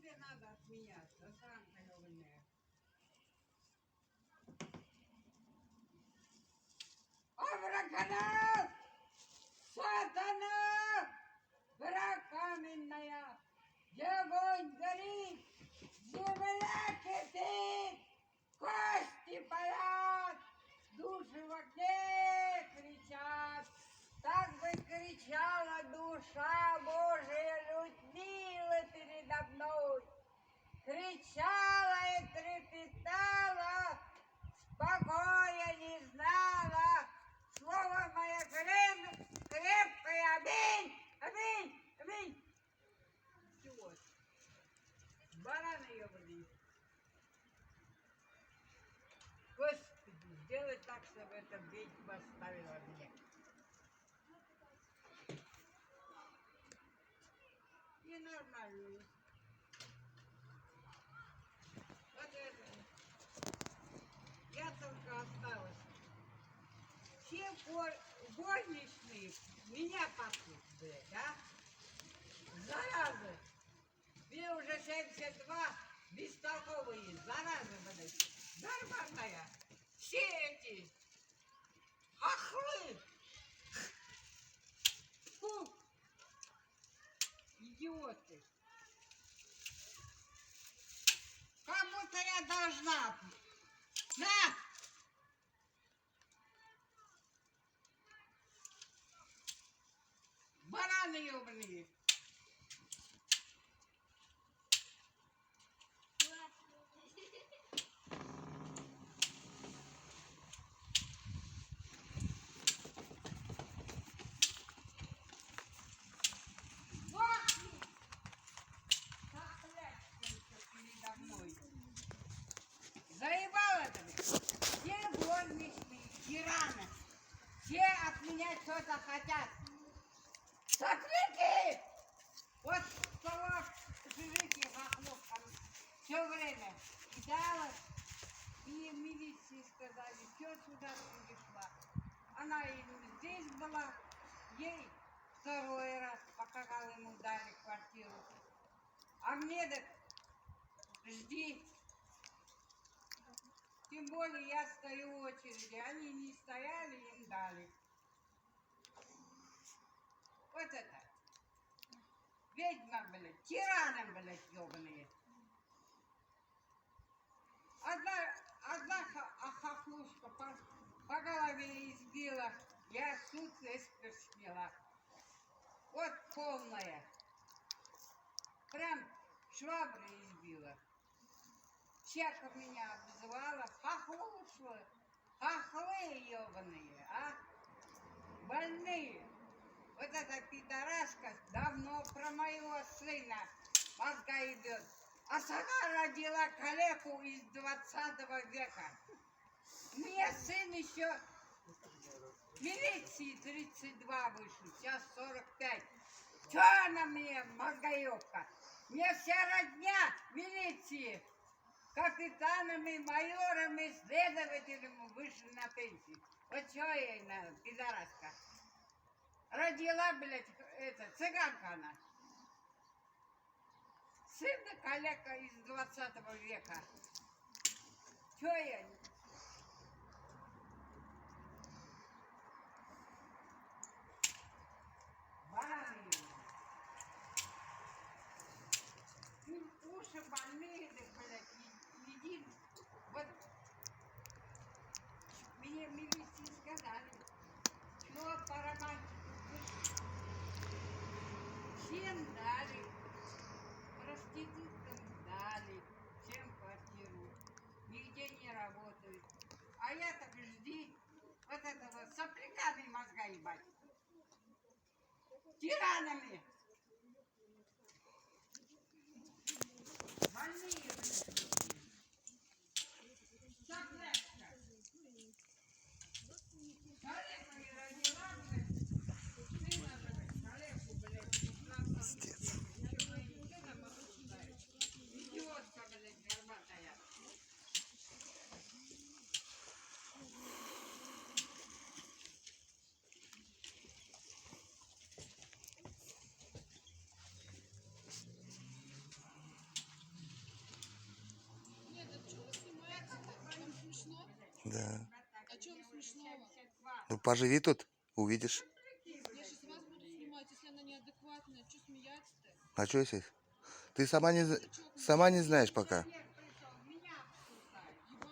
тебе надо отменяться, сам колёванная. Абракадаб! Сатана! Гора каменная, где огонь горит, земля кипит, кости парят, души в огне кричат. Так бы кричала душа Божия, Людмила передо мной. Кричала и трепетала, покоя не знала. Слово мое крепкое, аминь, аминь, аминь. Чего? Бараны ебаные. Господи, сделай так, чтобы эта ведьма оставила меня. Ненормальную. Вот это. Я только осталась. Все горничные меня пасут, блядь, а? Заразы. Мне уже 72, бестолковые, заразы, блядь. Нормальная. Все эти хохлы. Фу. Идиоты. Как будто я должна. На! Бараны ебаные. Заебало это, все горничные, тираны, все от меня что-то хотят. Сопляки! Вот того жирики хохлов там все время кидала, и милиции сказали, что сюда ты пришла. Она и здесь была, ей второй раз, пока ему дали квартиру. А мне так жди. Тем более я стою в очереди, они не стояли, им дали. Вот это. Ведьма, блядь, тираны, блядь, ебаные. Одна хохлушка по голове избила, я суд эспер сняла. Вот полная. Прям шваброй избила. Всяко меня обзывала, хохлушка, хохлы ебаные, а? Больные. Вот эта пидораска давно про моего сына мозга идет. А сама родила калеку из 20 века. Мне сын еще милиции 32 вышел, сейчас 45. Че она мне, мозгоебка? Мне вся родня милиции. Капитанами, майорами, следователями вышли на пенсию. Вот что ей надо, пидораска. Родила, блядь, цыганка она. Сына калека из 20 века. Чё я? Бараны. Уши больные, блядь, едим. Вот мне милиции сказали, что по романтику всем дали, проституткам дали, всем квартиру, нигде не работают. А я так жди, вот этого сопляками мозга ебать. Тиранами. Больные, блядь. Соплячка. Калеку не родила, блядь. Сына, блядь, калеку, блядь. Пиздец. Идиотка, блядь, горбатая. 82. Ну, поживи тут, увидишь. Я сейчас вас буду снимать, если она неадекватная. Что смеяться-то? А что если? Ты сама не знаешь пока.